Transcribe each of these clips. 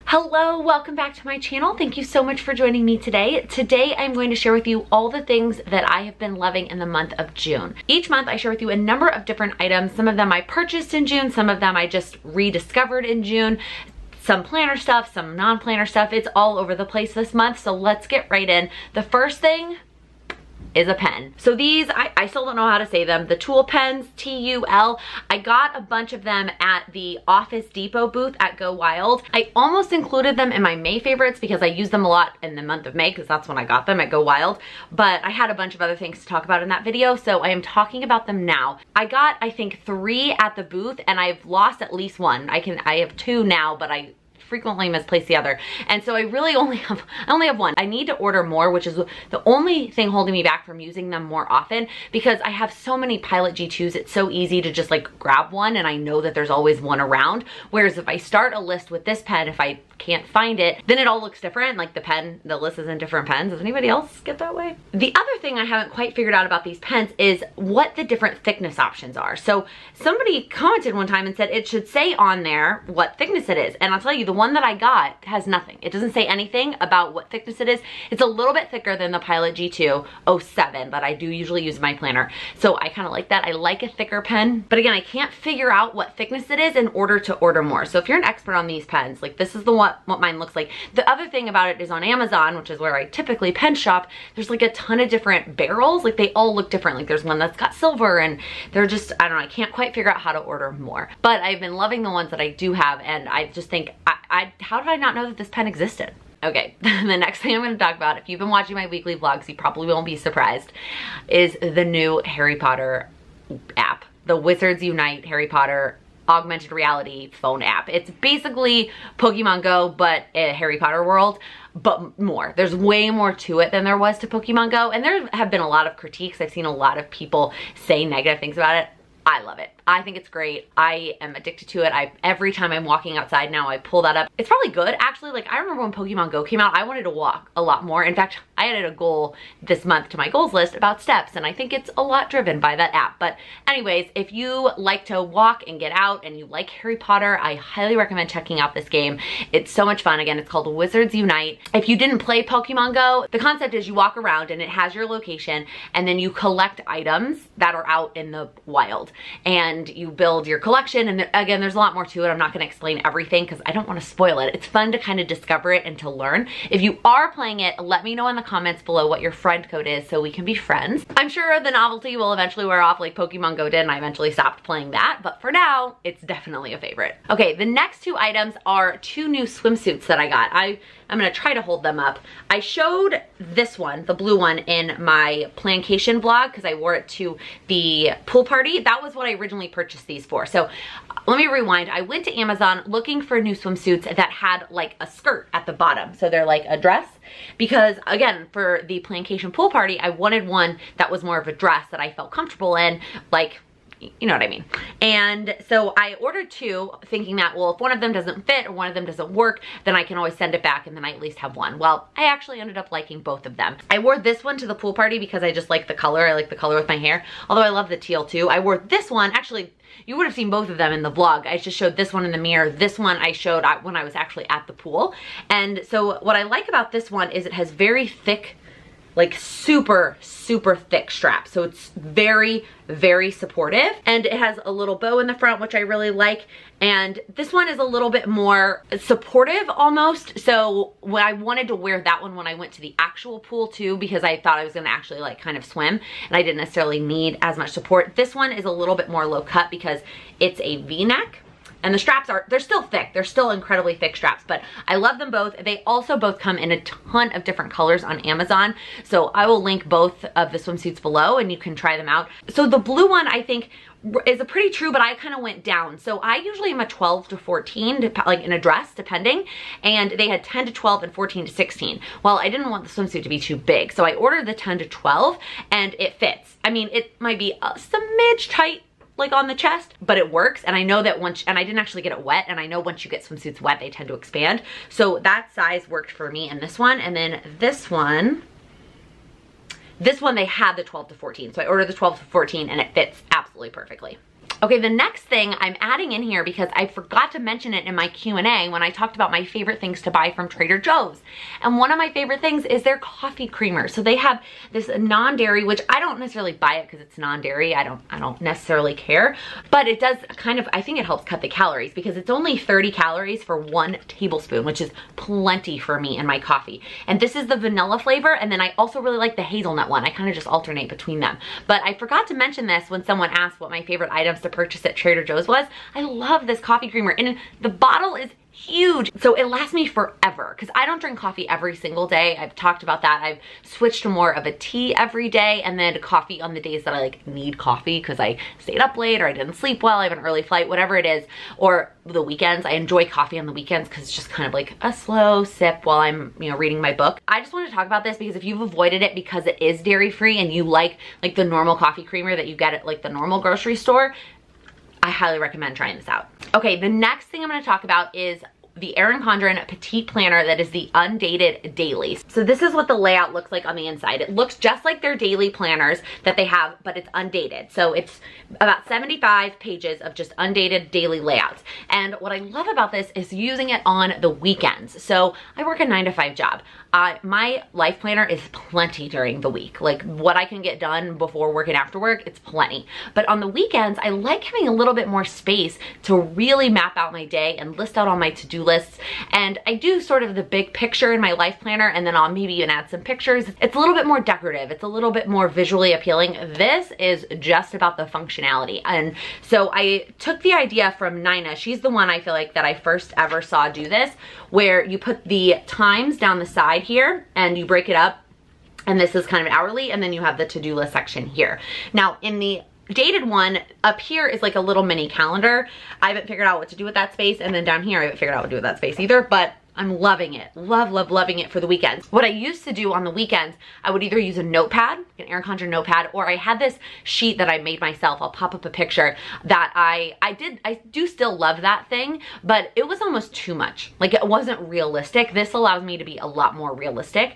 Hello, welcome back to my channel. Thank you so much for joining me today. Today I'm going to share with you all the things that I have been loving in the month of June. Each month I share with you a number of different items. Some of them I purchased in June, some of them I just rediscovered in June. Some planner stuff, some non-planner stuff. It's all over the place this month, so let's get right in. The first thing is a pen. So these, I still don't know how to say them. The Tulle pens, T-U-L. I got a bunch of them at the Office Depot booth at Go Wild. I almost included them in my May favorites because I use them a lot in the month of May because that's when I got them at Go Wild. But I had a bunch of other things to talk about in that video, so I am talking about them now. I got, I think, 3 at the booth and I've lost at least one. I have 2 now, but I frequently misplace the other, and so I really only have one. I need to order more, which is the only thing holding me back from using them more often, because I have so many Pilot G2s. It's so easy to just like grab one, and I know that there's always one around. Whereas if I start a list with this pen, if I can't find it, then it all looks different. Like the list is in different pens. Does anybody else get that way? The other thing I haven't quite figured out about these pens is what the different thickness options are. So somebody commented one time and said it should say on there what thickness it is, and I'll tell you, the one that I got has nothing. It doesn't say anything about what thickness it is. It's a little bit thicker than the Pilot G2 07 that I do usually use in my planner, so I kind of like that. I like a thicker pen, but again, I can't figure out what thickness it is in order to order more. So if you're an expert on these pens, like this is what mine looks like. The other thing about it is on Amazon, which is where I typically pen shop, there's like a ton of different barrels. Like they all look different. Like there's one that's got silver, and they're just, I don't know, I can't quite figure out how to order more. But I've been loving the ones that I do have, and I just think, how did I not know that this pen existed? Okay, the next thing I'm going to talk about, if you've been watching my weekly vlogs, you probably won't be surprised, is the new Harry Potter app. The Wizards Unite Harry Potter augmented reality phone app. It's basically Pokemon Go, but a Harry Potter world, but more. There's way more to it than there was to Pokemon Go, and there have been a lot of critiques. I've seen a lot of people say negative things about it. I love it. I think it's great. I am addicted to it. Every time I'm walking outside now, I pull that up. It's probably good, actually. Like, I remember when Pokemon Go came out, I wanted to walk a lot more. In fact, I added a goal this month to my goals list about steps, and I think it's a lot driven by that app. But anyways, if you like to walk and get out and you like Harry Potter, I highly recommend checking out this game. It's so much fun. Again, it's called Wizards Unite. If you didn't play Pokemon Go, the concept is you walk around and it has your location, and then you collect items that are out in the wild, and you build your collection. And again, there's a lot more to it. I'm not going to explain everything because I don't want to spoil it. It's fun to kind of discover it and to learn. If you are playing it, let me know in the comments below what your friend code is so we can be friends. I'm sure the novelty will eventually wear off like Pokemon Go did, and I eventually stopped playing that, but for now, it's definitely a favorite. Okay, the next 2 items are 2 new swimsuits that I got. I'm gonna try to hold them up. I showed this one, the blue one, in my Plancation vlog because I wore it to the pool party. That was what I originally purchased these for. So let me rewind. I went to Amazon looking for new swimsuits that had like a skirt at the bottom. So they're like a dress, because again, for the Plancation pool party, I wanted one that was more of a dress that I felt comfortable in, like, you know what I mean. And so I ordered 2 thinking that, well, if one of them doesn't fit or one of them doesn't work, then I can always send it back and then I at least have one. Well, I actually ended up liking both of them. I wore this one to the pool party because I just like the color. I like the color with my hair, although I love the teal too. I wore this one, actually, you would have seen both of them in the vlog. I just showed this one in the mirror. This one I showed when I was actually at the pool. And so what I like about this one is it has very thick, like super thick straps. So it's very supportive, and it has a little bow in the front, which I really like. And this one is a little bit more supportive almost. So when I wanted to wear that one when I went to the actual pool too, because I thought I was gonna actually like kind of swim and I didn't necessarily need as much support. This one is a little bit more low cut because it's a V-neck. And the straps they're still thick. They're still incredibly thick straps, but I love them both. They also both come in a ton of different colors on Amazon. So I will link both of the swimsuits below and you can try them out. So the blue one, I think, is a pretty true, but I kind of went down. So I usually am a 12 to 14, like in a dress, depending. And they had 10 to 12 and 14 to 16. Well, I didn't want the swimsuit to be too big. So I ordered the 10 to 12 and it fits. I mean, it might be a smidge tight, like on the chest, but it works. And I know that and I didn't actually get it wet, and I know once you get swimsuits wet, they tend to expand. So that size worked for me in this one. And then this one they had the 12 to 14. So I ordered the 12 to 14 and it fits absolutely perfectly. Okay, the next thing I'm adding in here because I forgot to mention it in my Q&A when I talked about my favorite things to buy from Trader Joe's. And one of my favorite things is their coffee creamer. So they have this non-dairy, which I don't necessarily buy it because it's non-dairy. I don't necessarily care, but it does kind of, I think it helps cut the calories because it's only 30 calories for 1 tablespoon, which is plenty for me in my coffee. And this is the vanilla flavor, and then I also really like the hazelnut one. I kind of just alternate between them. But I forgot to mention this when someone asked what my favorite items to purchase at Trader Joe's was. I love this coffee creamer, and the bottle is huge, so it lasts me forever because I don't drink coffee every single day. I've talked about that. I've switched to more of a tea every day and then coffee on the days that I like need coffee because I stayed up late or I didn't sleep well, I have an early flight, whatever it is, or the weekends. I enjoy coffee on the weekends because it's just kind of like a slow sip while I'm, you know, reading my book. I just wanted to talk about this because if you've avoided it because it is dairy free and you like the normal coffee creamer that you get at like the normal grocery store, I highly recommend trying this out. Okay, the next thing I'm going to talk about is the Erin Condren Petite Planner that is the undated daily. So this is what the layout looks like on the inside. It looks just like their daily planners that they have, but it's undated. So it's about 75 pages of just undated daily layouts. And what I love about this is using it on the weekends. So I work a 9-to-5 job. My life planner is plenty during the week. Like what I can get done before work and after work, it's plenty. But on the weekends, I like having a little bit more space to really map out my day and list out all my to-do lists. And I do sort of the big picture in my life planner, and then I'll maybe even add some pictures. It's a little bit more decorative. It's a little bit more visually appealing. This is just about the functionality. And so I took the idea from Nina. She's the one I feel like that I first ever saw do this, where you put the times down the side here and you break it up, and this is kind of hourly, and then you have the to-do list section here. Now in the dated one, up here is like a little mini calendar. I haven't figured out what to do with that space, and then down here I haven't figured out what to do with that space either, but I'm loving it. Loving it for the weekends. What I used to do on the weekends, I would either use a notepad, an Erin Condren notepad, or I had this sheet that I made myself. I'll pop up a picture that I do still love that thing, but it was almost too much. Like it wasn't realistic. This allows me to be a lot more realistic.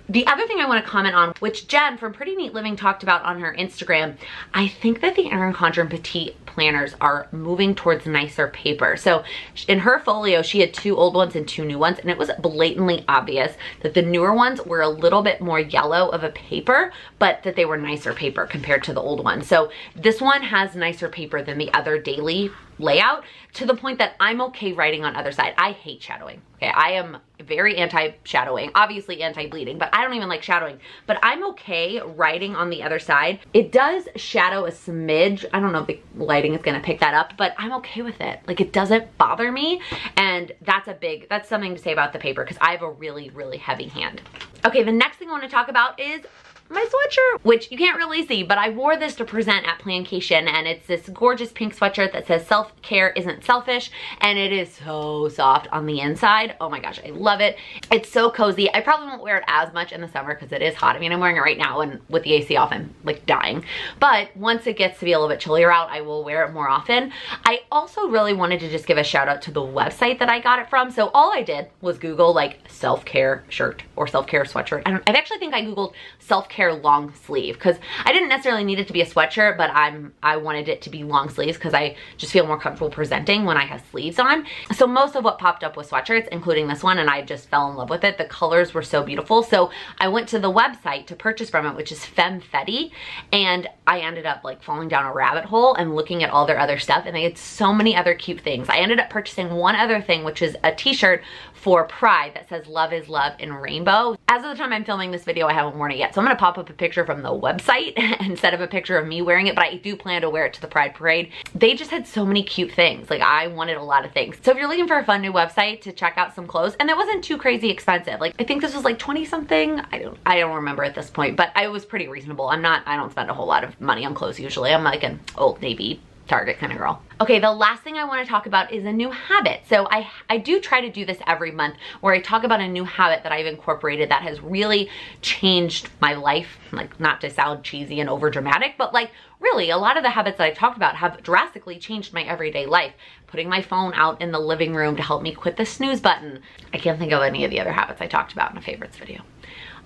The other thing I want to comment on, which Jen from Pretty Neat Living talked about on her Instagram, I think that the Erin Condren Petite planners are moving towards nicer paper. So in her folio, she had 2 old ones and 2 new ones, and it was blatantly obvious that the newer ones were a little bit more yellow of a paper, but that they were nicer paper compared to the old one. So this one has nicer paper than the other daily layout, to the point that I'm okay writing on other side. I hate shadowing. Okay, I am very anti-shadowing, obviously anti-bleeding, but I don't even like shadowing. But I'm okay writing on the other side. It does shadow a smidge. I don't know if the lighting is gonna pick that up, but I'm okay with it. Like it doesn't bother me, and that's something to say about the paper because I have a really heavy hand. Okay, the next thing I want to talk about is my sweatshirt, which you can't really see, but I wore this to present at Plancation, and it's this gorgeous pink sweatshirt that says self-care isn't selfish, and it is so soft on the inside. Oh my gosh, I love it. It's so cozy. I probably won't wear it as much in the summer because it is hot. I mean, I'm wearing it right now, and with the AC off, I'm like dying. But once it gets to be a little bit chillier out, I will wear it more often. I also really wanted to just give a shout out to the website that I got it from. So all I did was Google like self-care shirt or self-care sweatshirt. I actually think I Googled self-care long sleeve because I didn't necessarily need it to be a sweatshirt, but I wanted it to be long sleeves because I just feel more comfortable presenting when I have sleeves on. So most of what popped up was sweatshirts, including this one, and I just fell in love with it. The colors were so beautiful. So I went to the website to purchase from it, which is Femfetti, and I ended up like falling down a rabbit hole and looking at all their other stuff, and they had so many other cute things. I ended up purchasing one other thing, which is a t-shirt for Pride that says love is love in rainbow. As of the time I'm filming this video, I haven't worn it yet, so I'm gonna pop up a picture from the website instead of a picture of me wearing it, but I do plan to wear it to the Pride Parade. They just had so many cute things. Like I wanted a lot of things. So if you're looking for a fun new website to check out some clothes, and it wasn't too crazy expensive. Like I think this was like 20 something. I don't remember at this point, but it was pretty reasonable. I don't spend a whole lot of money on clothes usually. I'm like an Old Navy, Target kind of girl. Okay, the last thing I want to talk about is a new habit. So I do try to do this every month where I talk about a new habit that I've incorporated that has really changed my life. Like not to sound cheesy and over dramatic, but like really a lot of the habits that I've talked about have drastically changed my everyday life. Putting my phone out in the living room to help me quit the snooze button. I can't think of any of the other habits I talked about in a favorites video.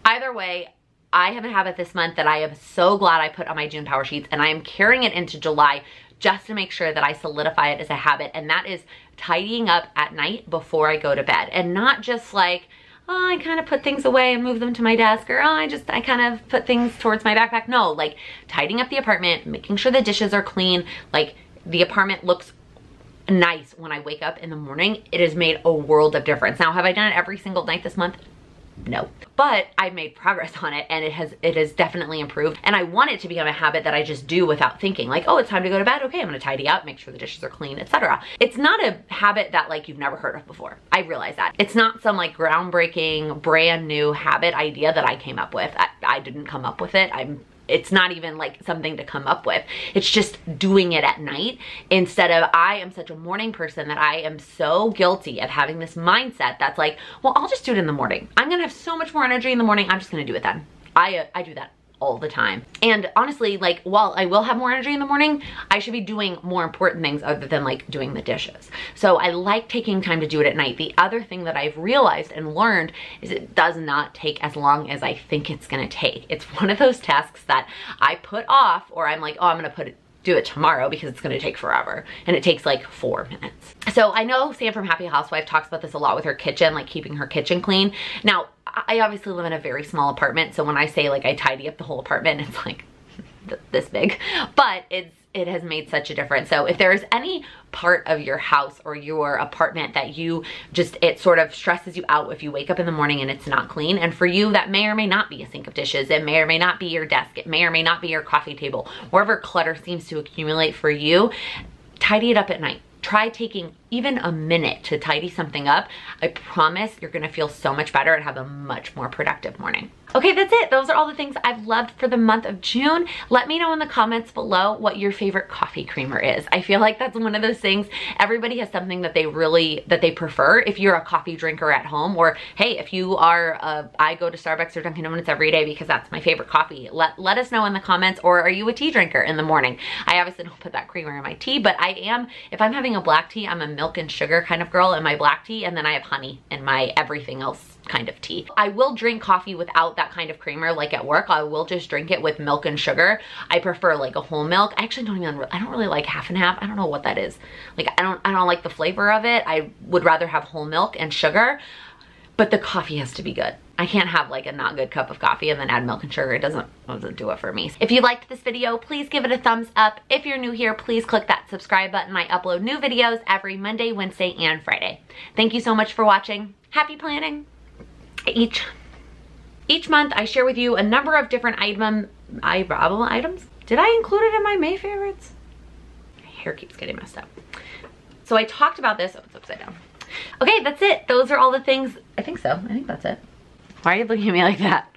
Either way, I have a habit this month that I am so glad I put on my June power sheets, and I am carrying it into July just to make sure that I solidify it as a habit, and that is tidying up at night before I go to bed. And not just like, oh, I kind of put things away and move them to my desk, or oh, I kind of put things towards my backpack. No, like tidying up the apartment, making sure the dishes are clean, like the apartment looks nice when I wake up in the morning. It has made a world of difference. Now, have I done it every single night this month? No, but I've made progress on it, and it has definitely improved. And I want it to become a habit that I just do without thinking, like, oh, it's time to go to bed. Okay, I'm gonna tidy up, make sure the dishes are clean, etc. It's not a habit that like you've never heard of before. I realize that. It's not some like groundbreaking, brand new habit idea that I came up with. I didn't come up with it. It's not even like something to come up with. It's just doing it at night instead of, I am such a morning person that I am so guilty of having this mindset that's like, well, I'll just do it in the morning. I'm gonna have so much more energy in the morning. I'm just gonna do it then. I do that all the time. And honestly, like, while I will have more energy in the morning, I should be doing more important things other than like doing the dishes. So I like taking time to do it at night. The other thing that I've realized and learned is it does not take as long as I think it's gonna take. It's one of those tasks that I put off, or I'm like, oh, I'm gonna do it tomorrow because it's gonna take forever. And it takes like 4 minutes. So I know Sam from Happy Housewife talks about this a lot with her kitchen, like keeping her kitchen clean. Now, I obviously live in a very small apartment, so when I say like I tidy up the whole apartment, it's like this big, but it has made such a difference. So if there is any part of your house or your apartment that it sort of stresses you out if you wake up in the morning and it's not clean, and for you that may or may not be a sink of dishes, it may or may not be your desk, it may or may not be your coffee table, wherever clutter seems to accumulate for you, tidy it up at night. Try taking even a minute to tidy something up. I promise you're gonna feel so much better and have a much more productive morning. Okay, that's it. Those are all the things I've loved for the month of June. Let me know in the comments below what your favorite coffee creamer is. I feel like that's one of those things, everybody has something that they prefer. If you're a coffee drinker at home, or hey, if you are, I go to Starbucks or Dunkin' Donuts every day because that's my favorite coffee. Let us know in the comments. Or are you a tea drinker in the morning? I obviously don't put that creamer in my tea, but I am, if I'm having a black tea, I'm a milk and sugar kind of girl in my black tea, and then I have honey in my everything else kind of tea. I will drink coffee without that kind of creamer, like at work. I will just drink it with milk and sugar. I prefer like a whole milk. I actually don't really like half and half. I don't know what that is. Like I don't like the flavor of it. I would rather have whole milk and sugar, but the coffee has to be good. I can't have like a not good cup of coffee and then add milk and sugar. It doesn't do it for me. If you liked this video, please give it a thumbs up. If you're new here, please click that subscribe button. I upload new videos every Monday, Wednesday, and Friday. Thank you so much for watching. Happy planning. Each month I share with you a number of different items. Did I include it in my May favorites? My hair keeps getting messed up. So I talked about this. Oh, it's upside down. Okay, that's it. Those are all the things. I think so. I think that's it. Why are you looking at me like that?